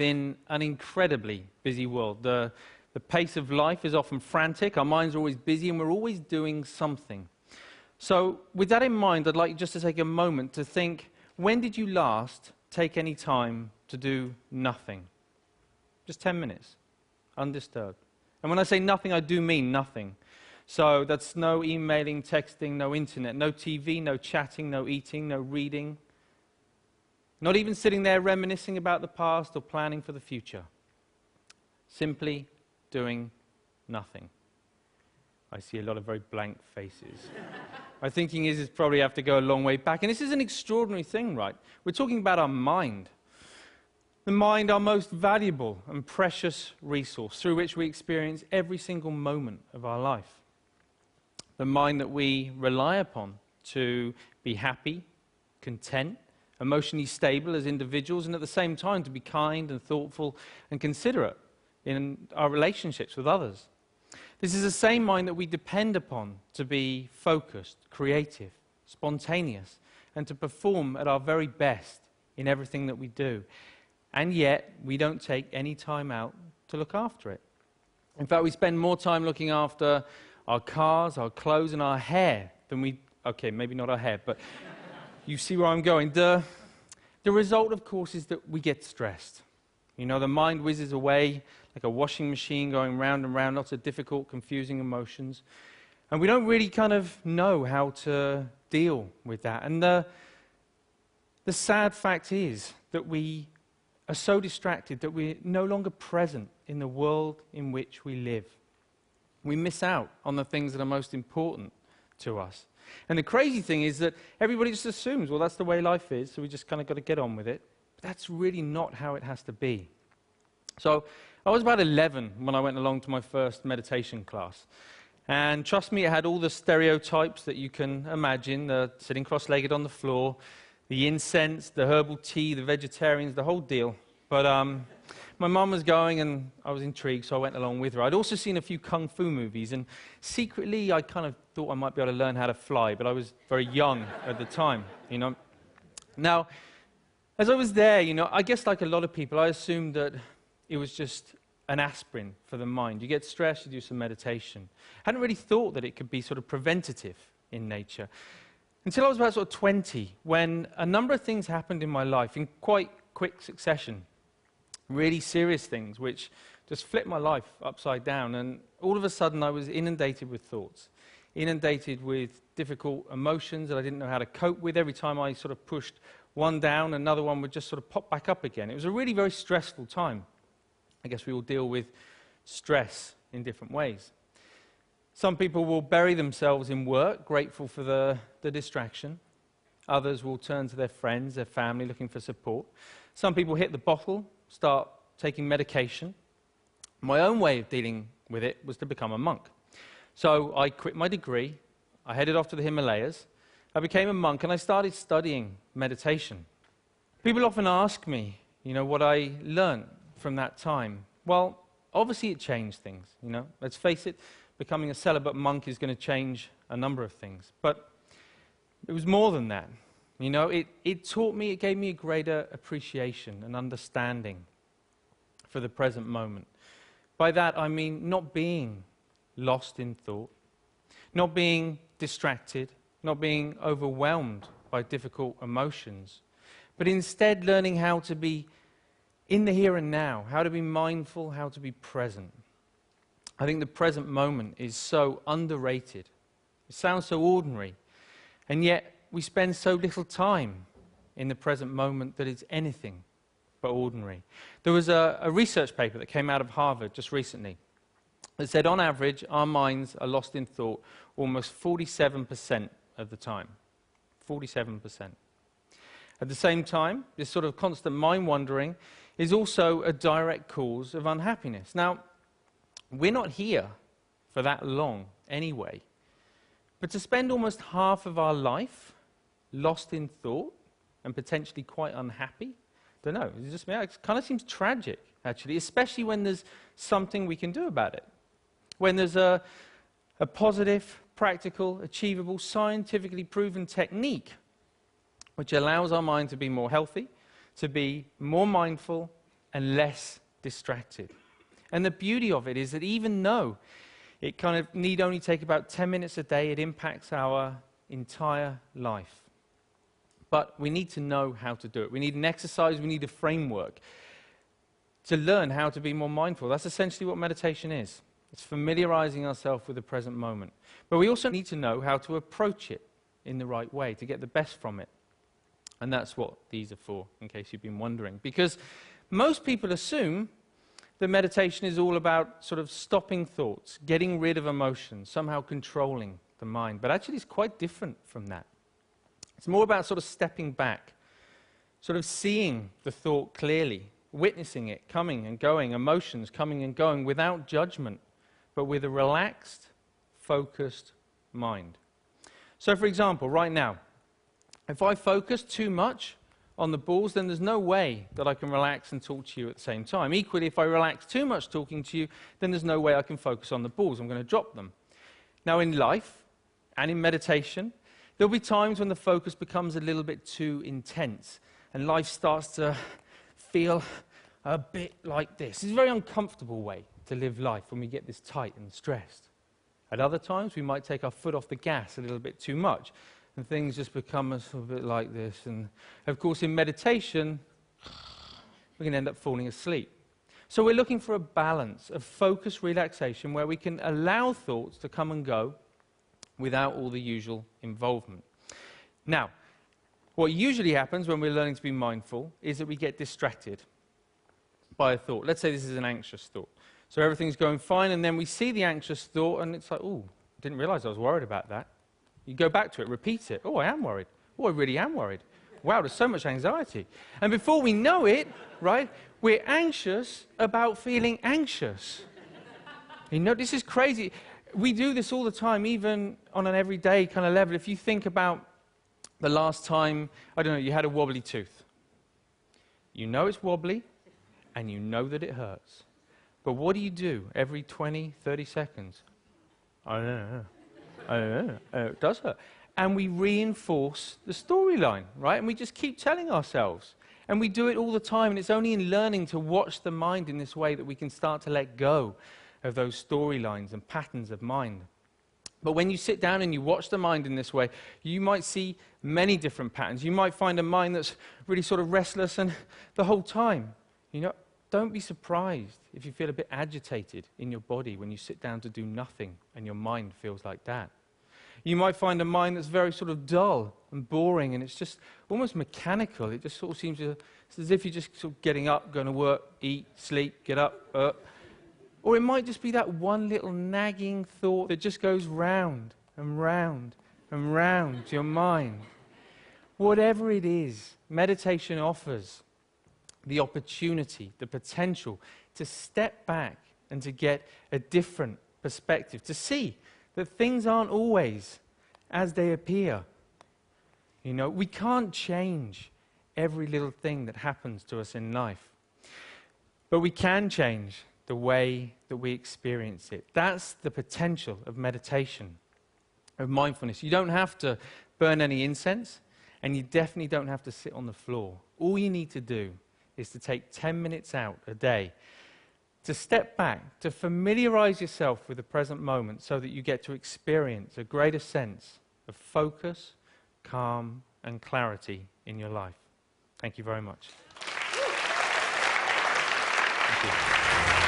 within an incredibly busy world. The pace of life is often frantic, our minds are always busy, and we're always doing something. So with that in mind, I'd like you just to take a moment to think, when did you last take any time to do nothing? Just 10 minutes, undisturbed. And when I say nothing, I do mean nothing. So that's no emailing, texting, no internet, no TV, no chatting, no eating, no reading. Not even sitting there reminiscing about the past or planning for the future. Simply doing nothing. I see a lot of very blank faces. My thinking is it's probably have to go a long way back. And this is an extraordinary thing, right? We're talking about our mind. The mind, our most valuable and precious resource through which we experience every single moment of our life. The mind that we rely upon to be happy, content, emotionally stable as individuals, and at the same time to be kind and thoughtful and considerate in our relationships with others. This is the same mind that we depend upon to be focused, creative, spontaneous, and to perform at our very best in everything that we do. And yet, we don't take any time out to look after it. In fact, we spend more time looking after our cars, our clothes, and our hair than we... Okay, maybe not our hair, but you see where I'm going. The result, of course, is that we get stressed. You know, the mind whizzes away like a washing machine going round and round, lots of difficult, confusing emotions. And we don't really kind of know how to deal with that. And the sad fact is that we are so distracted that we're no longer present in the world in which we live. We miss out on the things that are most important to us. And the crazy thing is that everybody just assumes, well, that's the way life is, so we just kind of got to get on with it. But that's really not how it has to be. So I was about 11 when I went along to my first meditation class. And trust me, it had all the stereotypes that you can imagine, the sitting cross-legged on the floor, the incense, the herbal tea, the vegetarians, the whole deal. But my mum was going, and I was intrigued, so I went along with her. I'd also seen a few kung fu movies, and secretly I kind of thought I might be able to learn how to fly, but I was very young at the time, you know. Now, as I was there, you know, I guess like a lot of people, I assumed that it was just an aspirin for the mind. You get stressed, you do some meditation. I hadn't really thought that it could be sort of preventative in nature. Until I was about sort of 20, when a number of things happened in my life in quite quick succession. Really serious things, which just flipped my life upside down. And all of a sudden, I was inundated with thoughts, inundated with difficult emotions that I didn't know how to cope with. Every time I sort of pushed one down, another one would just sort of pop back up again. It was a really very stressful time. I guess we all deal with stress in different ways. Some people will bury themselves in work, grateful for the distraction. Others will turn to their friends, their family, looking for support. Some people hit the bottle, start taking medication. My own way of dealing with it was to become a monk. So I quit my degree, I headed off to the Himalayas, I became a monk, and I started studying meditation. People often ask me, you know, what I learned from that time. Well, obviously it changed things, you know. Let's face it, becoming a celibate monk is going to change a number of things. But it was more than that. You know, it taught me, it gave me a greater appreciation and understanding for the present moment. By that, I mean not being lost in thought, not being distracted, not being overwhelmed by difficult emotions, but instead learning how to be in the here and now, how to be mindful, how to be present. I think the present moment is so underrated. It sounds so ordinary, and yet we spend so little time in the present moment that it's anything but ordinary. There was a research paper that came out of Harvard just recently that said, on average, our minds are lost in thought almost 47% of the time. 47%. At the same time, this sort of constant mind-wandering is also a direct cause of unhappiness. Now, we're not here for that long anyway, but to spend almost half of our life lost in thought and potentially quite unhappy, don't know, it kind of seems tragic, actually, especially when there's something we can do about it. When there's a positive, practical, achievable, scientifically proven technique which allows our mind to be more healthy, to be more mindful, and less distracted. And the beauty of it is that even though it kind of need only take about 10 minutes a day, it impacts our entire life. But we need to know how to do it. We need an exercise, we need a framework to learn how to be more mindful. That's essentially what meditation is. It's familiarizing ourselves with the present moment. But we also need to know how to approach it in the right way, to get the best from it. And that's what these are for, in case you've been wondering. Because most people assume that meditation is all about sort of stopping thoughts, getting rid of emotions, somehow controlling the mind. But actually it's quite different from that. It's more about sort of stepping back, sort of seeing the thought clearly, witnessing it coming and going, emotions coming and going without judgment, but with a relaxed, focused mind. So for example, right now, if I focus too much on the balls, then there's no way that I can relax and talk to you at the same time. Equally, if I relax too much talking to you, then there's no way I can focus on the balls. I'm going to drop them. Now in life and in meditation, there'll be times when the focus becomes a little bit too intense and life starts to feel a bit like this. It's a very uncomfortable way to live life when we get this tight and stressed. At other times, we might take our foot off the gas a little bit too much, and things just become a little bit like this. And of course, in meditation, we can end up falling asleep. So we're looking for a balance of focused relaxation where we can allow thoughts to come and go without all the usual involvement. Now, what usually happens when we're learning to be mindful is that we get distracted by a thought. Let's say this is an anxious thought. So everything's going fine, and then we see the anxious thought, and it's like, oh, didn't realize I was worried about that. You go back to it, repeat it. Oh, I am worried. Oh, I really am worried. Wow, there's so much anxiety. And before we know it, right, we're anxious about feeling anxious. You know, this is crazy. We do this all the time, even on an everyday kind of level. If you think about the last time, I don't know, you had a wobbly tooth. You know it's wobbly, and you know that it hurts. But what do every 20, 30 seconds? I don't know. It does hurt. And we reinforce the storyline, right? And we just keep telling ourselves. And we do it all the time, and it's only in learning to watch the mind in this way that we can start to let go of those storylines and patterns of mind. But when you sit down and you watch the mind in this way, you might see many different patterns. You might find a mind that's really sort of restless and the whole time. You know, don't be surprised if you feel a bit agitated in your body when you sit down to do nothing and your mind feels like that. You might find a mind that's very sort of dull and boring, and it's just almost mechanical. It just sort of seems to, it's as if you're just sort of getting up, going to work, eat, sleep, get up. Or it might just be that one little nagging thought that just goes round and round and round to your mind. Whatever it is, meditation offers the opportunity, the potential to step back and to get a different perspective, to see that things aren't always as they appear. You know, we can't change every little thing that happens to us in life, but we can change the way that we experience it. That's the potential of meditation, of mindfulness. You don't have to burn any incense, and you definitely don't have to sit on the floor. All you need to do is to take 10 minutes out a day to step back, to familiarize yourself with the present moment so that you get to experience a greater sense of focus, calm, and clarity in your life. Thank you very much. Thank you.